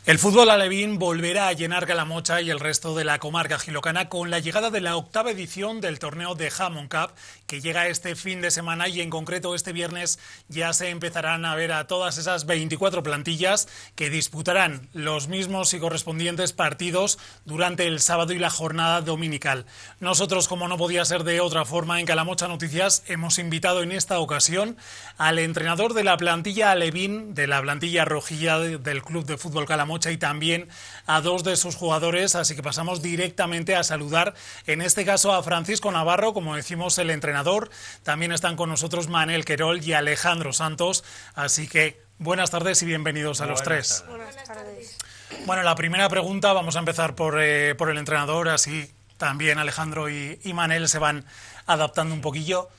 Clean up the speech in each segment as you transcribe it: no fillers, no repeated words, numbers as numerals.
El fútbol alevín volverá a llenar Calamocha y el resto de la comarca gilocana con la llegada de la 8ª edición del torneo de Hammond Cup, que llega este fin de semana y en concreto este viernes ya se empezarán a ver a todas esas 24 plantillas que disputarán los mismos y correspondientes partidos durante el sábado y la jornada dominical. Nosotros, como no podía ser de otra forma, en Calamocha Noticias hemos invitado en esta ocasión al entrenador de la plantilla alevín, de la plantilla rojilla del Club de Fútbol Calamocha, y también a dos de sus jugadores, así que pasamos directamente a saludar, en este caso a Francisco Navarro, como decimos, el entrenador. También están con nosotros Manel Querol y Alejandro Santos, así que buenas tardes y bienvenidos a los tres. Buenas tardes. Bueno, la primera pregunta, vamos a empezar por el entrenador, así también Alejandro y Manel se van adaptando un poquillo.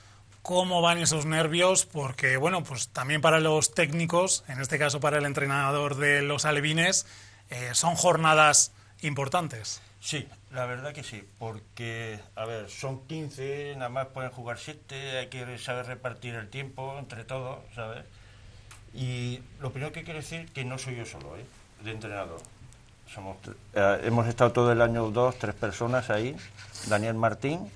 ¿Cómo van esos nervios? Porque, bueno, pues también para los técnicos, en este caso para el entrenador de los alevines, son jornadas importantes. Sí, la verdad que sí, porque, a ver, son 15, nada más pueden jugar 7, hay que saber repartir el tiempo entre todos, ¿sabes? Y lo primero que quiero decir que no soy yo solo, de entrenador. Hemos estado todo el año 3 personas ahí, Daniel Martín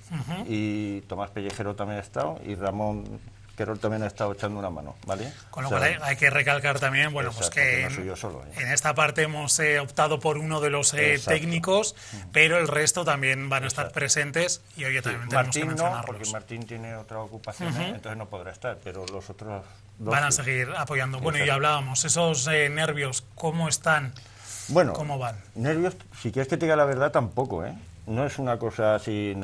y Tomás Pellejero también ha estado, y Ramón Querol también ha estado echando una mano, ¿vale? Con lo cual hay que recalcar también, bueno, exacto, pues que no soy yo solo, en esta parte hemos optado por uno de los técnicos, pero el resto también van a estar presentes y hoy también tenemos Martín que mencionarlos. no, porque Martín tiene otra ocupación, entonces no podrá estar, pero los otros dos van a sí. seguir apoyando. Bueno, y hablábamos, esos nervios, ¿cómo están? Bueno, ¿cómo van? Nervios, si quieres que te diga la verdad, tampoco, ¿eh? No es una cosa así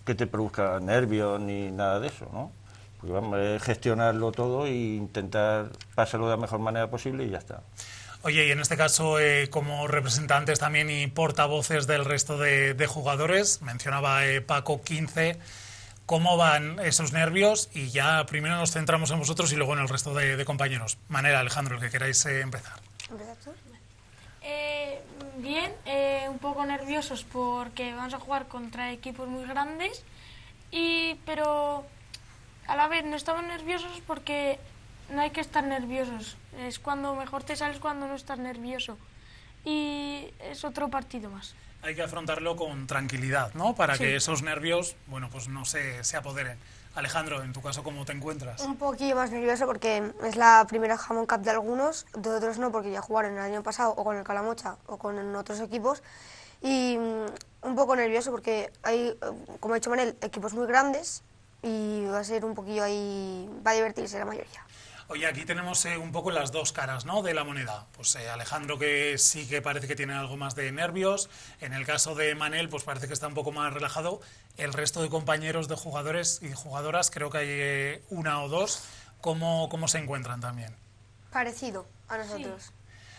que te produzca nervios ni nada de eso, ¿no? Porque vamos a gestionarlo todo e intentar pasarlo de la mejor manera posible y ya está. Oye, y en este caso, como representantes también y portavoces del resto de jugadores, mencionaba Paco 15, ¿cómo van esos nervios? Y ya primero nos centramos en vosotros y luego en el resto de compañeros. Manera, Alejandro, el que queráis empezar. ¿Empiezas tú? Bien, un poco nerviosos porque vamos a jugar contra equipos muy grandes, pero a la vez no estamos nerviosos porque no hay que estar nerviosos. Es cuando mejor te sales, cuando no estás nervioso. Y es otro partido más. Hay que afrontarlo con tranquilidad, ¿no? Para Sí. que esos nervios, bueno, pues no se apoderen. Alejandro, en tu caso, ¿cómo te encuentras? Un poquillo más nervioso porque es la primera Hammond Cup de algunos, de otros no, porque ya jugaron el año pasado o con el Calamocha o con otros equipos. Y un poco nervioso porque hay, como ha dicho Manel, equipos muy grandes y va a ser un poquillo ahí, va a divertirse la mayoría. Oye, aquí tenemos un poco las dos caras, ¿no?, de la moneda. Pues Alejandro, que sí que parece que tiene algo más de nervios. En el caso de Manel, pues parece que está un poco más relajado. El resto de compañeros de jugadores y jugadoras, creo que hay una o dos. ¿Cómo se encuentran también? Parecido a nosotros. Sí.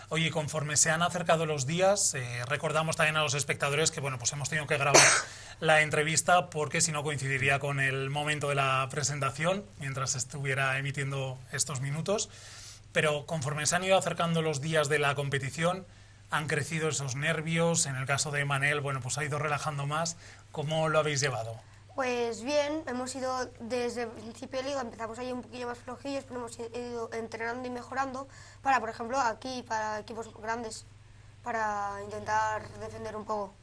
Oye, conforme se han acercado los días, recordamos también a los espectadores que, bueno, pues hemos tenido que grabar la entrevista porque si no coincidiría con el momento de la presentación, mientras estuviera emitiendo estos minutos. Pero conforme se han ido acercando los días de la competición, han crecido esos nervios. En el caso de Manel, bueno, pues ha ido relajando más. ¿Cómo lo habéis llevado? Pues bien, hemos ido desde el principio de liga, empezamos ahí un poquillo más flojillos, pero hemos ido entrenando y mejorando para, por ejemplo, aquí, para equipos grandes, para intentar defender un poco.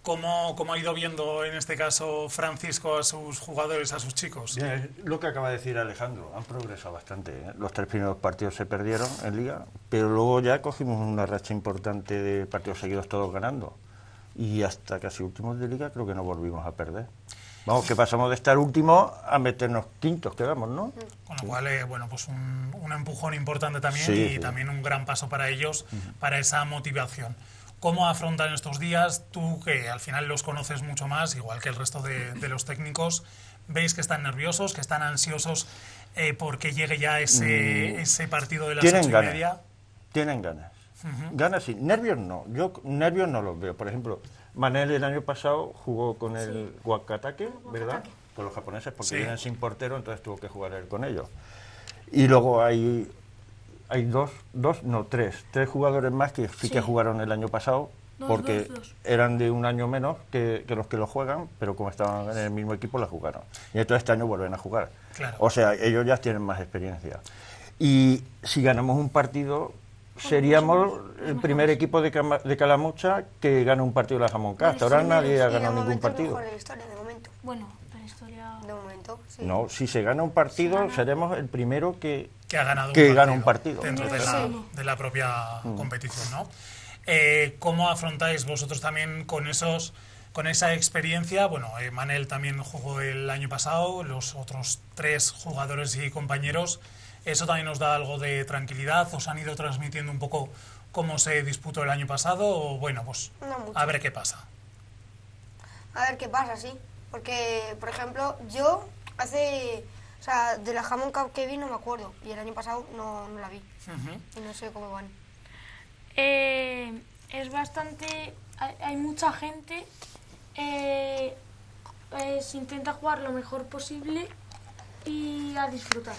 ¿Cómo ha ido viendo, en este caso, Francisco a sus jugadores, a sus chicos? Bien, lo que acaba de decir Alejandro, han progresado bastante, ¿eh? Los 3 primeros partidos se perdieron en liga, pero luego ya cogimos una racha importante de partidos seguidos todos ganando. Y hasta casi últimos de liga creo que no volvimos a perder. Vamos, que pasamos de estar últimos a meternos quintos, quedamos, ¿no? Con lo cual, bueno, pues un empujón importante también, Sí, y sí. también un gran paso para ellos, para esa motivación. ¿Cómo afrontan estos días? Tú, que al final los conoces mucho más, igual que el resto de los técnicos, ¿veis que están nerviosos, que están ansiosos porque llegue ya ese partido de las 8:30? Tienen ganas. Ganas sí, nervios no. Yo nervios no los veo. Por ejemplo, Manel el año pasado jugó con el Wakatake, ¿verdad? Con los japoneses, porque Sí. vienen sin portero, entonces tuvo que jugar él con ellos. Y luego hay tres jugadores más que sí que jugaron el año pasado, porque dos. eran de un año menos que los que lo juegan, pero como estaban en el mismo equipo, la jugaron. Y entonces este año vuelven a jugar. Claro. O sea, ellos ya tienen más experiencia. Y si ganamos un partido, seríamos el primer equipo de Calamocha que gana un partido de la Jamón Cup. Hasta ahora nadie ha ganado ningún partido. Mejor de la historia, de momento. Bueno, la historia... De momento, sí. No, si se gana un partido, seremos el primero que ha ganado gana un partido. dentro de la propia competición, ¿no? ¿Cómo afrontáis vosotros también con esa experiencia? Bueno, Manel también jugó el año pasado, los otros 3 jugadores y compañeros. ¿Eso también os da algo de tranquilidad? ¿Os han ido transmitiendo un poco cómo se disputó el año pasado? O bueno, pues No mucho. a ver qué pasa. A ver qué pasa, sí. Porque, por ejemplo, yo o sea, de la Jamón Cup que vi no me acuerdo. Y el año pasado no la vi. Y no sé cómo van. Es bastante... Hay mucha gente. Se intenta jugar lo mejor posible y a disfrutar.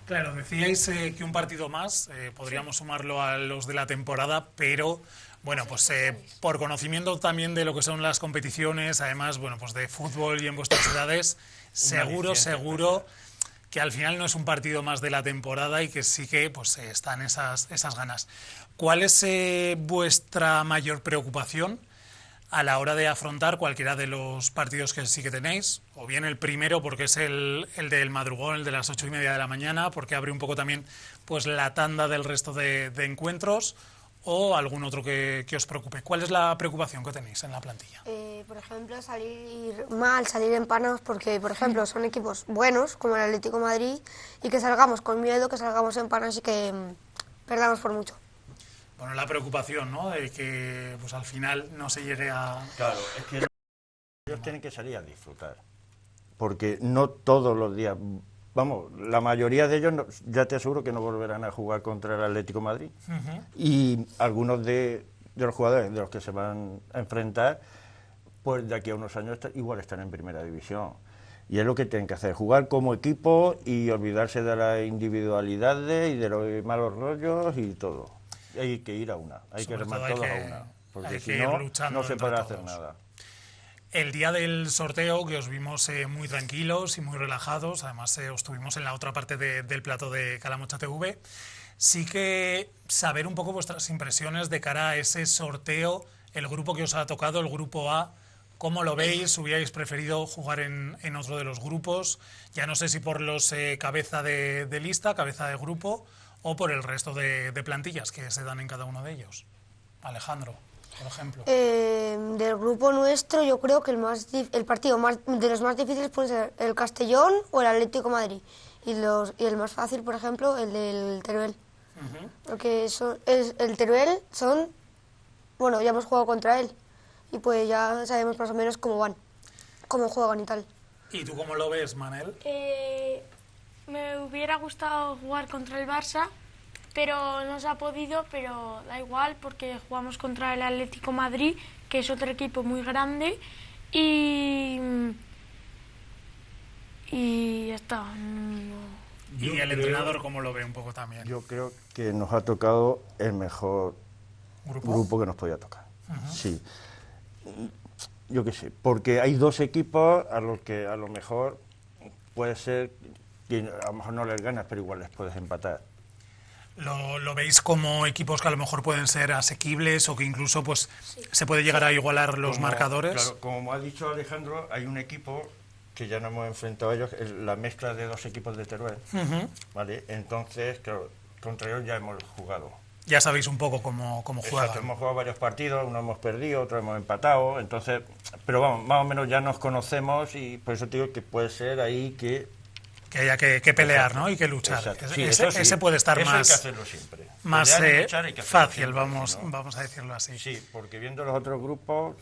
Claro, decíais que un partido más, podríamos sumarlo a los de la temporada, pero bueno, pues por conocimiento también de lo que son las competiciones, además, bueno, pues de fútbol y en vuestras edades, seguro que al final no es un partido más de la temporada y que sí que pues están esas ganas. ¿Cuál es vuestra mayor preocupación a la hora de afrontar cualquiera de los partidos que sí que tenéis? O bien el primero, porque es el del madrugón, el de las 8:30 de la mañana, porque abre un poco también pues la tanda del resto de encuentros, o algún otro que os preocupe. ¿Cuál es la preocupación que tenéis en la plantilla? Por ejemplo, salir empanados, porque, por ejemplo, son equipos buenos, como el Atlético de Madrid, y que salgamos con miedo, que salgamos empanados y que perdamos por mucho. Bueno, la preocupación, ¿no?, de que pues al final no se llegue a... Claro, es que ellos tienen que salir a disfrutar, porque no todos los días, vamos, la mayoría de ellos ya te aseguro que no volverán a jugar contra el Atlético de Madrid. Y algunos de los jugadores de los que se van a enfrentar, pues de aquí a unos años igual están en primera división. Y es lo que tienen que hacer, jugar como equipo y olvidarse de las individualidades y de los malos rollos y todo. Hay que ir a una, hay que remar todos a una, porque si no, no se puede hacer nada. El día del sorteo, que os vimos muy tranquilos y muy relajados, además os tuvimos en la otra parte del plato de Calamocha TV, sí que saber un poco vuestras impresiones de cara a ese sorteo, el grupo que os ha tocado, el grupo A, ¿cómo lo veis? ¿Hubierais preferido jugar en otro de los grupos? Ya no sé si por los cabeza de lista, cabeza de grupo, o por el resto de plantillas que se dan en cada uno de ellos. Alejandro, por ejemplo. Del grupo nuestro, yo creo que el partido de los más difíciles puede ser el Castellón o el Atlético de Madrid. Y el más fácil, por ejemplo, el del Teruel. Porque el Teruel bueno, ya hemos jugado contra él. Y pues ya sabemos más o menos cómo juegan y tal. ¿Y tú cómo lo ves, Manel? Me hubiera gustado jugar contra el Barça, pero no se ha podido, pero da igual porque jugamos contra el Atlético Madrid, que es otro equipo muy grande, y ya está. ¿Y el entrenador cómo lo ve un poco también? Yo creo que nos ha tocado el mejor grupo que nos podía tocar. Sí. Yo qué sé, porque hay 2 equipos a los que a lo mejor puede ser que a lo mejor no les ganas, pero igual les puedes empatar. ¿Lo veis como equipos que a lo mejor pueden ser asequibles o que incluso pues se puede llegar a igualar los marcadores? Claro, como ha dicho Alejandro, hay un equipo que ya nos hemos enfrentado a ellos, la mezcla de 2 equipos de Teruel, ¿vale? Entonces, claro, contra ellos ya hemos jugado. Ya sabéis un poco cómo juegan. Exacto, hemos jugado varios partidos, uno hemos perdido, otro hemos empatado, entonces, pero vamos, más o menos ya nos conocemos y por eso te digo que puede ser ahí que haya que pelear, ¿no? Y que luchar. Sí, ese puede estar eso más, hay que hacerlo siempre. más fácil, siempre, vamos a decirlo así. Sí, porque viendo los otros grupos,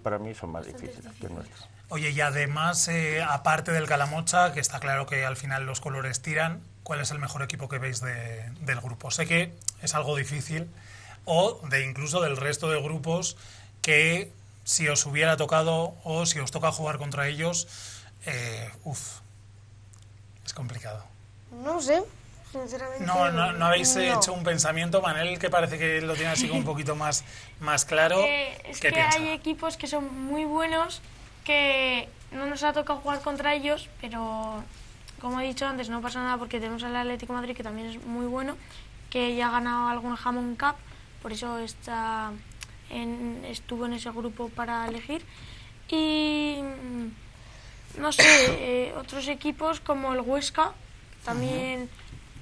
para mí son más difíciles que el nuestro. Oye, y además, aparte del Calamocha, que está claro que al final los colores tiran, ¿cuál es el mejor equipo que veis del grupo? Sé que es algo difícil, o incluso del resto de grupos, que si os hubiera tocado o si os toca jugar contra ellos, es complicado. No sé, sinceramente. No habéis hecho un pensamiento, Manel, que parece que lo tiene así como un poquito más claro. Es que hay equipos que son muy buenos, que no nos ha tocado jugar contra ellos, pero como he dicho antes, no pasa nada porque tenemos al Atlético de Madrid, que también es muy bueno, que ya ha ganado algún Hammond Cup, por eso estuvo en ese grupo para elegir. Y no sé, otros equipos como el Huesca también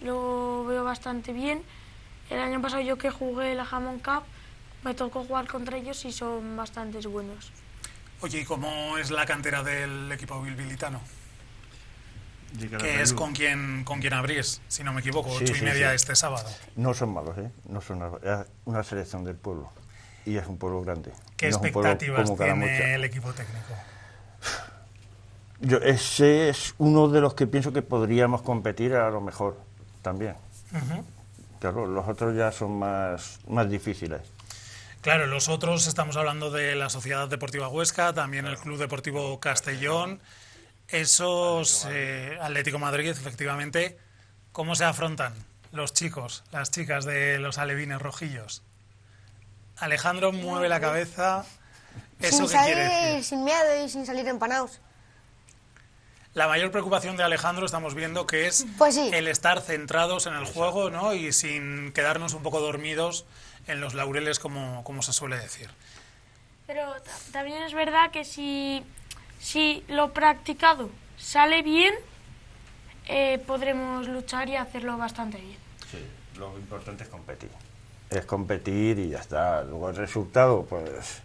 lo veo bastante bien. El año pasado yo que jugué la Hammond Cup me tocó jugar contra ellos y son bastante buenos. Oye, ¿y cómo es la cantera del equipo bilbilitano? Que es con quien abrís, si no me equivoco, 8:30 este sábado. No son malos, no son malos. Es una selección del pueblo y es un pueblo grande. ¿Qué no expectativas tiene el equipo técnico? Ese es uno de los que pienso que podríamos competir a lo mejor también. Claro, los otros ya son más difíciles. Claro, los otros, estamos hablando de la Sociedad Deportiva Huesca, también el Club Deportivo Castellón. Esos Atlético Madrid, efectivamente, ¿cómo se afrontan los chicos, las chicas de los alevines rojillos? Alejandro mueve la cabeza. ¿Eso qué quiere decir? Sin miedo y sin salir empanados. La mayor preocupación de Alejandro estamos viendo que es Pues sí. el estar centrados en el juego, ¿no? Y sin quedarnos un poco dormidos en los laureles, como se suele decir. Pero también es verdad que si lo practicado sale bien, podremos luchar y hacerlo bastante bien. Sí, lo importante es competir. Es competir y ya está. Luego el resultado, pues,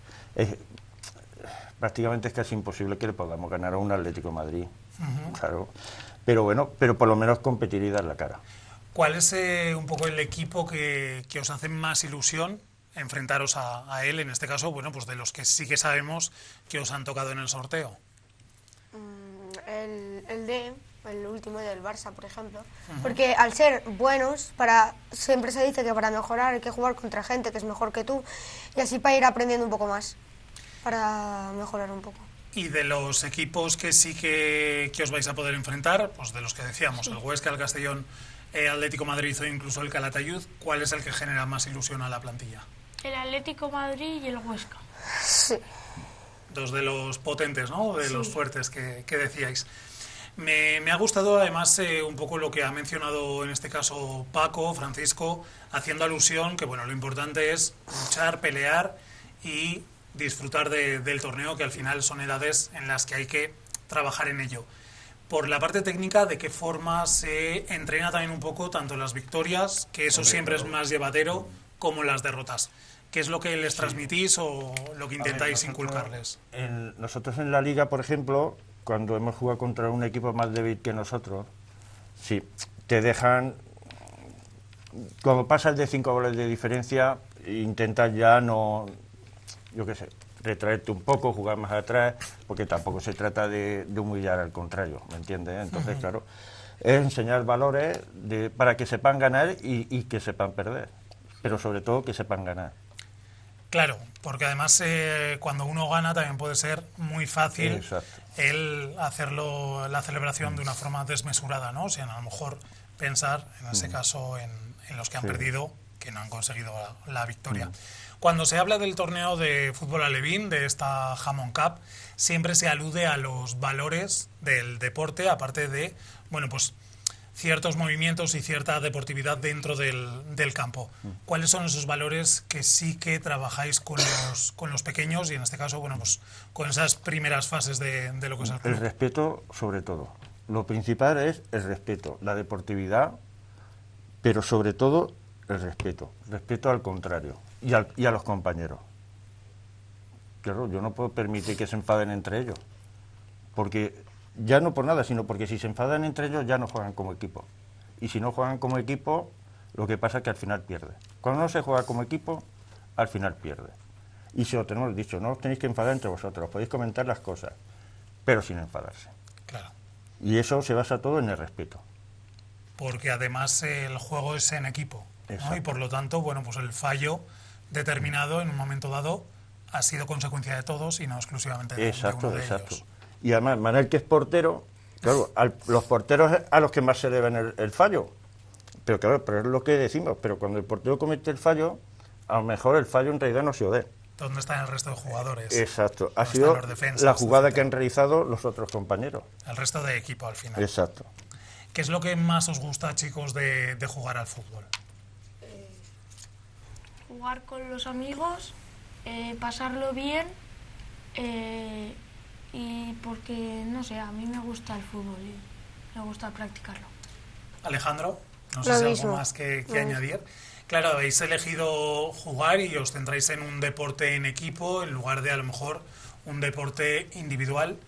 prácticamente es casi imposible que le podamos ganar a un Atlético de Madrid. Claro. Pero bueno, por lo menos competir y dar la cara. ¿Cuál es un poco el equipo que os hace más ilusión enfrentaros a él? En este caso, bueno, pues de los que sí que sabemos que os han tocado en el sorteo. El último del Barça, por ejemplo. Porque al ser buenos, siempre se dice que para mejorar hay que jugar contra gente que es mejor que tú, y así para ir aprendiendo un poco más, para mejorar un poco. Y de los equipos que sí que os vais a poder enfrentar, pues de los que decíamos, el Huesca, el Castellón, Atlético Madrid o incluso el Calatayud, ¿cuál es el que genera más ilusión a la plantilla? El Atlético Madrid y el Huesca. Sí. Dos de los potentes, ¿no? De los fuertes que decíais. Me ha gustado además un poco lo que ha mencionado en este caso Paco, Francisco, haciendo alusión que bueno, lo importante es luchar, pelear y disfrutar del torneo, que al final son edades en las que hay que trabajar en ello. Por la parte técnica, ¿de qué forma se entrena también un poco tanto las victorias, que eso siempre es más llevadero, como las derrotas? ¿Qué es lo que les transmitís o lo que intentáis inculcarles? Nosotros en la Liga, por ejemplo, cuando hemos jugado contra un equipo más débil que nosotros, sí, te dejan, cuando pasas de 5 goles de diferencia, intentas ya no, yo qué sé, retraerte un poco, jugar más atrás, porque tampoco se trata de humillar, al contrario, ¿me entiendes? Entonces, claro, es enseñar valores para que sepan ganar y que sepan perder, pero sobre todo que sepan ganar. Claro, porque además cuando uno gana también puede ser muy fácil el hacerlo, la celebración de una forma desmesurada, ¿no? O sea, a lo mejor pensar, en ese caso, en los que han perdido, que no han conseguido la victoria. Cuando se habla del torneo de fútbol alevín, de esta Hammond Cup, siempre se alude a los valores del deporte, aparte de, bueno, pues ciertos movimientos y cierta deportividad dentro del campo. ¿Cuáles son esos valores que sí que trabajáis con los pequeños y en este caso, bueno, pues con esas primeras fases de lo que es el club? El respeto, sobre todo. Lo principal es el respeto, la deportividad, pero sobre todo el respeto. Respeto al contrario y a los compañeros. Claro, yo no puedo permitir que se enfaden entre ellos, porque ya no por nada, sino porque si se enfadan entre ellos ya no juegan como equipo. Y si no juegan como equipo, lo que pasa es que al final pierde. Cuando no se juega como equipo, al final pierde. Y se lo tenemos dicho, no os tenéis que enfadar entre vosotros, podéis comentar las cosas, pero sin enfadarse. Claro. Y eso se basa todo en el respeto. Porque además el juego es en equipo, ¿no? Y por lo tanto, bueno, pues el fallo determinado en un momento dado ha sido consecuencia de todos y no exclusivamente de uno de ellos. Y además, Manel, que es portero, claro, los porteros es a los que más se deben el fallo. Pero claro, pero es lo que decimos, pero cuando el portero comete el fallo, a lo mejor el fallo en realidad no se ode. ¿Dónde están el resto de jugadores? Exacto, ha sido la jugada que han realizado los otros compañeros. El resto de equipo al final. Exacto. ¿Qué es lo que más os gusta, chicos, de jugar al fútbol? jugar con los amigos, pasarlo bien y porque, no sé, a mí me gusta el fútbol y me gusta practicarlo. Alejandro, no sé Lo si hay mismo. algo más que añadir. Claro, habéis elegido jugar y os centráis en un deporte en equipo en lugar de a lo mejor un deporte individual.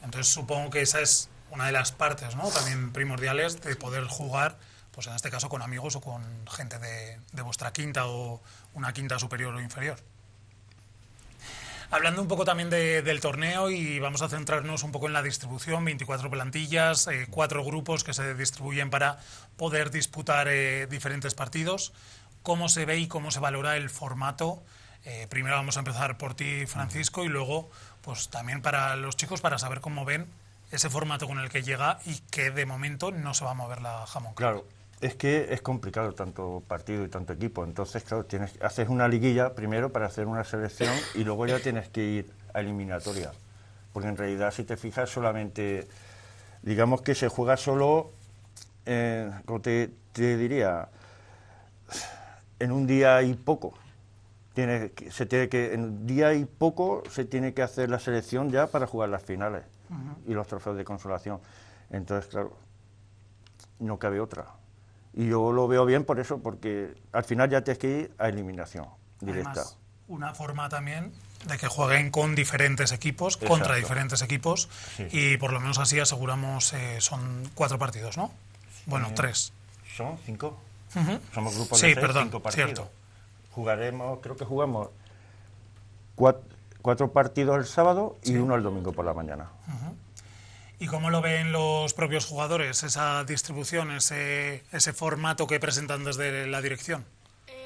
Entonces supongo que esa es una de las partes, ¿no?, también primordiales de poder jugar, pues en este caso con amigos o con gente de vuestra quinta o una quinta superior o inferior. Hablando un poco también del torneo, y vamos a centrarnos un poco en la distribución, 24 plantillas, 4 grupos que se distribuyen para poder disputar diferentes partidos. ¿Cómo se ve y cómo se valora el formato? Primero vamos a empezar por ti, Francisco, y luego pues también para los chicos, para saber cómo ven ese formato con el que llega y que de momento no se va a mover la Jamón Cup. Claro, es que es complicado tanto partido y tanto equipo. Entonces, claro, haces una liguilla primero para hacer una selección y luego ya tienes que ir a eliminatoria. Porque en realidad, si te fijas, solamente, digamos que se juega solo, como te diría, en un día y poco. En un día y poco se tiene que hacer la selección ya para jugar las finales y los trofeos de consolación. Entonces, claro, no cabe otra. Y yo lo veo bien por eso, porque al final ya tienes que ir a eliminación directa. Además, una forma también de que jueguen con diferentes equipos, Exacto. contra diferentes equipos, Sí. y por lo menos así aseguramos, son 4 partidos, ¿no? Bueno, 3. Son 5. Ujú. Somos grupos Sí, de 6, perdón, 5 partidos. cierto. Creo que jugamos 4 partidos el sábado y uno el domingo por la mañana. ¿Y cómo lo ven los propios jugadores, esa distribución, ese formato que presentan desde la dirección?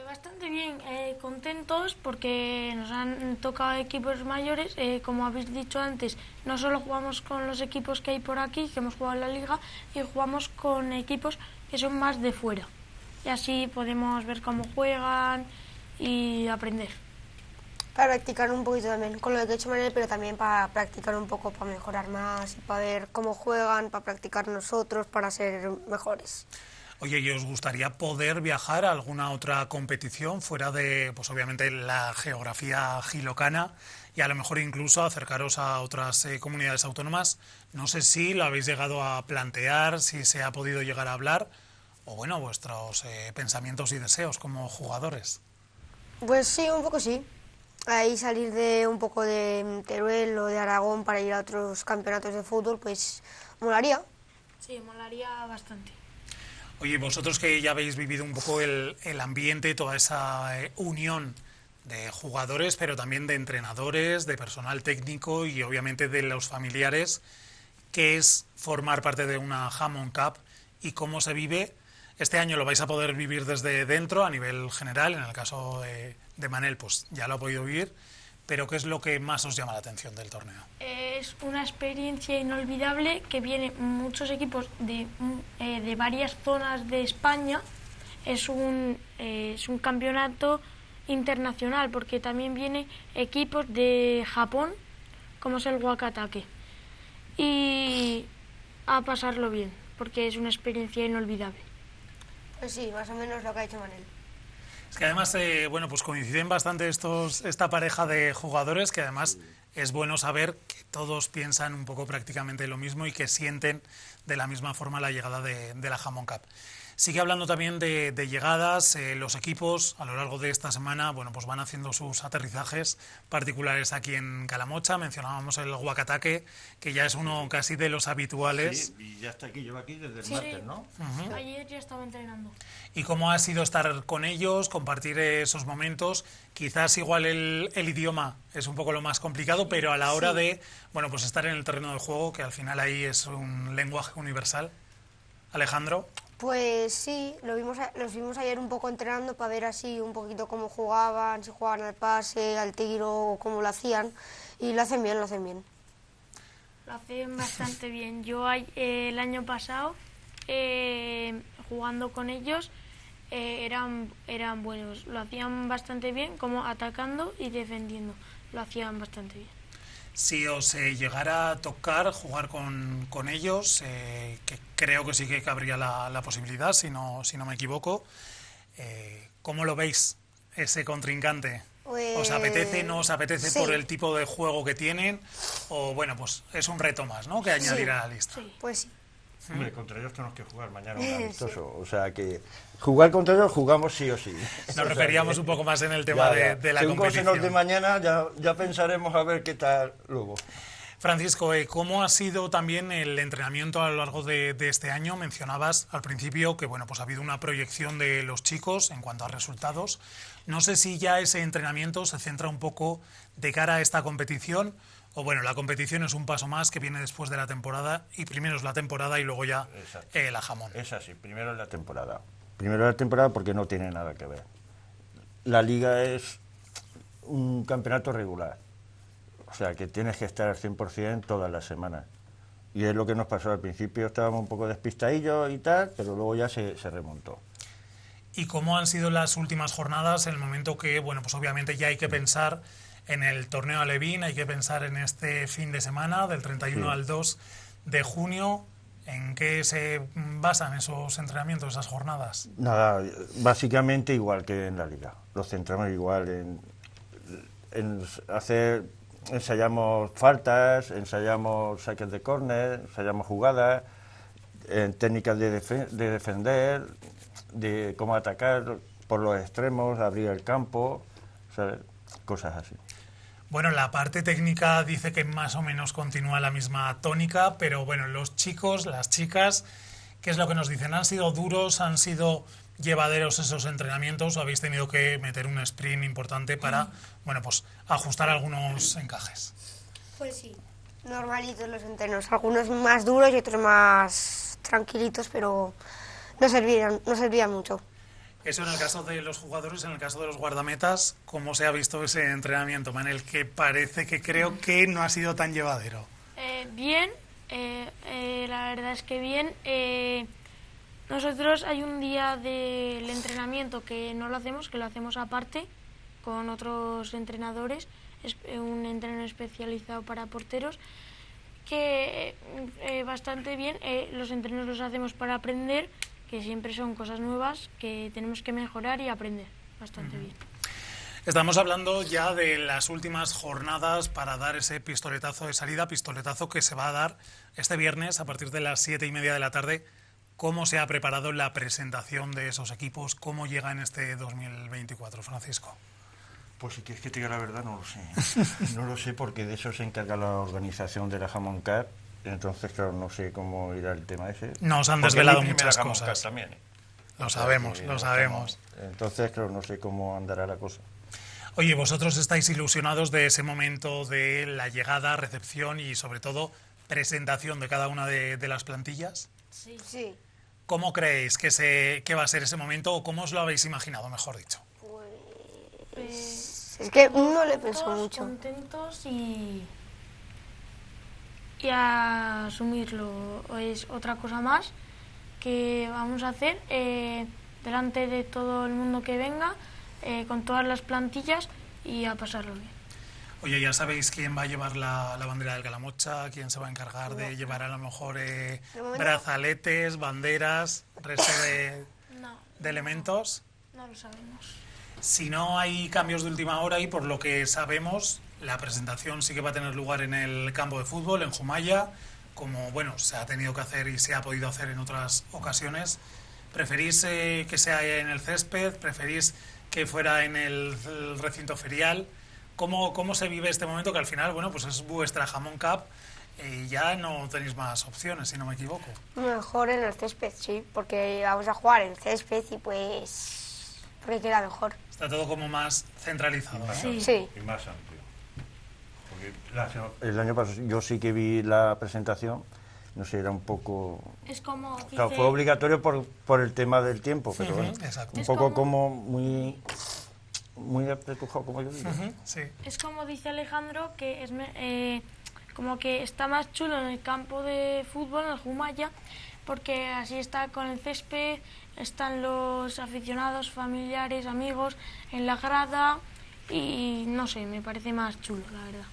Bastante bien, contentos porque nos han tocado equipos mayores. Como habéis dicho antes, no solo jugamos con los equipos que hay por aquí, que hemos jugado en la liga, y jugamos con equipos que son más de fuera. Y así podemos ver cómo juegan y aprender. Para practicar un poquito también, con lo que ha hecho Manel, pero también para practicar un poco, para mejorar más y para ver cómo juegan, para practicar nosotros, para ser mejores. Oye, ¿y os gustaría poder viajar a alguna otra competición fuera de, pues obviamente, la geografía gilocana y a lo mejor incluso acercaros a otras comunidades autónomas? No sé si lo habéis llegado a plantear, si se ha podido llegar a hablar, o bueno, vuestros pensamientos y deseos como jugadores. Pues sí, un poco sí. Ahí salir de un poco de Teruel o de Aragón para ir a otros campeonatos de fútbol, pues molaría. Sí, molaría bastante. Oye, vosotros que ya habéis vivido un poco el ambiente, toda esa unión de jugadores, pero también de entrenadores, de personal técnico y obviamente de los familiares, ¿qué es formar parte de una Jamón Cup y cómo se vive? Este año lo vais a poder vivir desde dentro, a nivel general, en el caso de Manel, pues ya lo ha podido vivir, pero ¿qué es lo que más os llama la atención del torneo? Es una experiencia inolvidable que vienen muchos equipos de varias zonas de España. Es un campeonato internacional porque también vienen equipos de Japón, como es el Wakatake. Y a pasarlo bien, porque es una experiencia inolvidable. Pues sí, más o menos lo que ha hecho Manel. Es que además, bueno, pues coinciden bastante esta pareja de jugadores, que además es bueno saber que todos piensan un poco prácticamente lo mismo y que sienten de la misma forma la llegada de la Jamón Cup. Sigue hablando también de llegadas, los equipos a lo largo de esta semana, bueno, pues van haciendo sus aterrizajes particulares aquí en Calamocha. Mencionábamos el Wakatake, que ya es uno casi de los habituales. Sí, y ya está aquí, lleva aquí desde el Sí. martes, ¿no? Ayer ya estaba entrenando. ¿Y cómo ha sido estar con ellos, compartir esos momentos? Quizás igual el idioma es un poco lo más complicado, pero a la hora de, bueno, pues estar en el terreno del juego, que al final ahí es un lenguaje universal. Alejandro. Pues sí, los vimos ayer un poco entrenando para ver así un poquito cómo jugaban, si jugaban al pase, al tiro o cómo lo hacían. Y lo hacen bien, lo hacen bien. Lo hacen bastante bien. Yo el año pasado, jugando con ellos, eran buenos. Lo hacían bastante bien, como atacando y defendiendo. Lo hacían bastante bien. Si os llegara a tocar jugar con ellos, que creo que sí que cabría la posibilidad, si no me equivoco, ¿cómo lo veis? ese contrincante? Pues, ¿Os apetece, no os apetece sí. por el tipo de juego que tienen? O bueno, pues es un reto más, ¿no?, que añadir a la lista. Sí. Pues sí. Hombre, contra ellos tenemos que jugar mañana un Sí. amistoso. O sea que jugar contra ellos jugamos sí o sí. Nos referíamos un poco más en el tema de la Según cómo se nos dé competición. mañana, ya pensaremos a ver qué tal luego. Francisco, ¿cómo ha sido también el entrenamiento a lo largo de este año? Mencionabas al principio que bueno, pues ha habido una proyección de los chicos en cuanto a resultados. No sé si ya ese entrenamiento se centra un poco de cara a esta competición o bueno, la competición es un paso más que viene después de la temporada y primero es la temporada y luego ya Exacto. la jamón. Es así, primero es la temporada. Primero la temporada porque no tiene nada que ver. La liga es un campeonato regular. O sea, que tienes que estar al 100% todas las semanas. Y es lo que nos pasó al principio, estábamos un poco despistadillos y tal, pero luego ya se remontó. ¿Y cómo han sido las últimas jornadas en el momento que, bueno, pues obviamente ya hay que pensar en el torneo Alevín, hay que pensar en este fin de semana, del 31 Sí. al 2 de junio? ¿En qué se basan esos entrenamientos, esas jornadas? Nada, básicamente igual que en la liga. Los centramos igual en hacer... Ensayamos faltas, ensayamos saques de córner, ensayamos jugadas, técnicas de defender, de cómo atacar por los extremos, abrir el campo, ¿sabes? Cosas así. Bueno, la parte técnica dice que más o menos continúa la misma tónica, pero bueno, los chicos, las chicas, ¿qué es lo que nos dicen? ¿Han sido duros, han sido llevaderos esos entrenamientos o habéis tenido que meter un sprint importante para, bueno, pues ajustar algunos encajes? Pues sí. Normalitos los entrenos, algunos más duros y otros más tranquilitos, pero no servían mucho. Eso en el caso de los jugadores, en el caso de los guardametas, ¿cómo se ha visto ese entrenamiento, Manel? Que parece que creo que no ha sido tan llevadero. Bien, la verdad es que bien. Nosotros hay un día del entrenamiento que no lo hacemos, que lo hacemos aparte con otros entrenadores, es un entreno especializado para porteros, que bastante bien. Los entrenos los hacemos para aprender, que siempre son cosas nuevas que tenemos que mejorar y aprender bastante bien. Estamos hablando ya de las últimas jornadas para dar ese pistoletazo de salida, pistoletazo que se va a dar este viernes a partir de las 7:30 de la tarde. ¿Cómo se ha preparado la presentación de esos equipos? ¿Cómo llega en este 2024, Francisco? Pues si quieres que te diga la verdad, no lo sé. No lo sé porque de eso se encarga la organización de la Jamón Cup. Entonces, claro, no sé cómo irá el tema ese. Nos han Porque desvelado es mi primera muchas Jamón cosas. Cup también, ¿eh? Lo sabemos, Sí, lo sabemos. Entonces, claro, no sé cómo andará la cosa. Oye, ¿vosotros estáis ilusionados de ese momento de la llegada, recepción y sobre todo presentación de cada una de las plantillas? Sí. Sí. ¿Cómo creéis que va a ser ese momento o cómo os lo habéis imaginado, mejor dicho? Es que no le pensó Todos mucho. contentos y a asumirlo. Es otra cosa más que vamos a hacer delante de todo el mundo que venga, con todas las plantillas y a pasarlo bien. Oye, ¿ya sabéis quién va a llevar la bandera del Calamocha? ¿Quién se va a encargar de llevar a lo mejor momento- brazaletes, banderas, resto No, de elementos? no lo sabemos. Si no hay cambios de última hora y por lo que sabemos, la presentación sí que va a tener lugar en el campo de fútbol, en Jumaya, como bueno, se ha tenido que hacer y se ha podido hacer en otras ocasiones. ¿Preferís que sea en el césped? ¿Preferís que fuera en el recinto ferial? ¿Cómo se vive este momento que al final, bueno, pues es vuestra Jamón Cup y ya no tenéis más opciones, si no me equivoco? Mejor en el césped, sí, porque vamos a jugar en césped y pues porque queda mejor. Está todo como más centralizado, ¿no? Sí. Sí. Y más amplio. Porque el año pasado yo sí que vi la presentación, no sé, era un poco... Es como Claro, fue obligatorio por el tema del tiempo, pero Ujú, bueno, exacto. un Es poco como- muy apretujado, como yo digo. Ujú, sí. Es como dice Alejandro, que es como que está más chulo en el campo de fútbol, en el Jumaya, porque así está con el césped, están los aficionados, familiares, amigos en la grada y no sé, me parece más chulo, la verdad.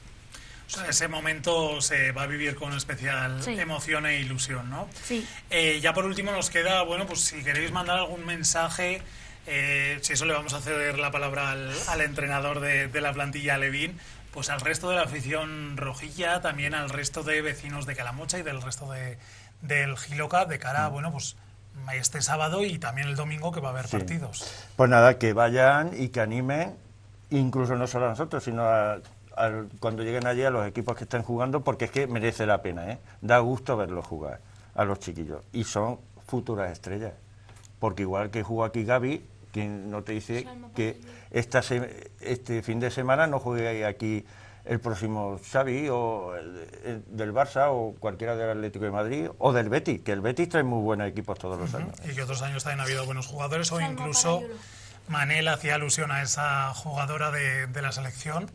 O sea, ese momento se va a vivir con especial Sí. emoción e ilusión, ¿no? Sí. Ya por último nos queda, bueno, pues si queréis mandar algún mensaje Si eso le vamos a ceder la palabra al entrenador de la plantilla Alevín, pues al resto de la afición rojilla, también al resto de vecinos de Calamocha y del resto del Jiloca, de cara, bueno, pues este sábado y también el domingo que va a haber partidos. Pues nada, que vayan y que animen, incluso no solo a nosotros, sino cuando lleguen allí a los equipos que estén jugando, porque es que merece la pena, ¿eh? Da gusto verlos jugar a los chiquillos, y son futuras estrellas, porque igual que jugó aquí Gaby, quien no te dice que este fin de semana no juegue aquí el próximo Xavi o el del Barça o cualquiera del Atlético de Madrid o del Betis, que el Betis trae muy buenos equipos todos los años. Y que otros años también ha habido buenos jugadores, o incluso Manel hacía alusión a esa jugadora de la selección,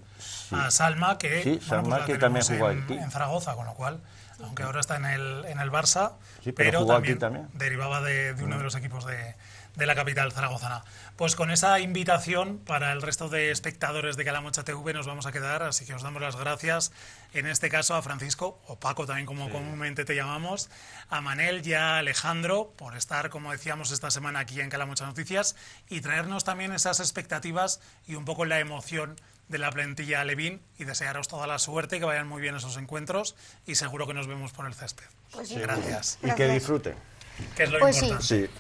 a Salma, que, sí, Salma, pues que también jugó aquí en Zaragoza, con lo cual, aunque ahora está en el Barça, sí, pero jugó también, aquí también derivaba de uno de los equipos de la capital zaragozana. Pues con esa invitación para el resto de espectadores de Calamocha TV nos vamos a quedar, así que os damos las gracias, en este caso a Francisco, o Paco también como comúnmente te llamamos, a Manel y a Alejandro por estar, como decíamos, esta semana aquí en Calamocha Noticias y traernos también esas expectativas y un poco la emoción de la plantilla Alevín, y desearos toda la suerte, que vayan muy bien esos encuentros y seguro que nos vemos por el césped. Pues sí. Gracias. Y que disfruten. Que es lo Pues sí. importante. Sí.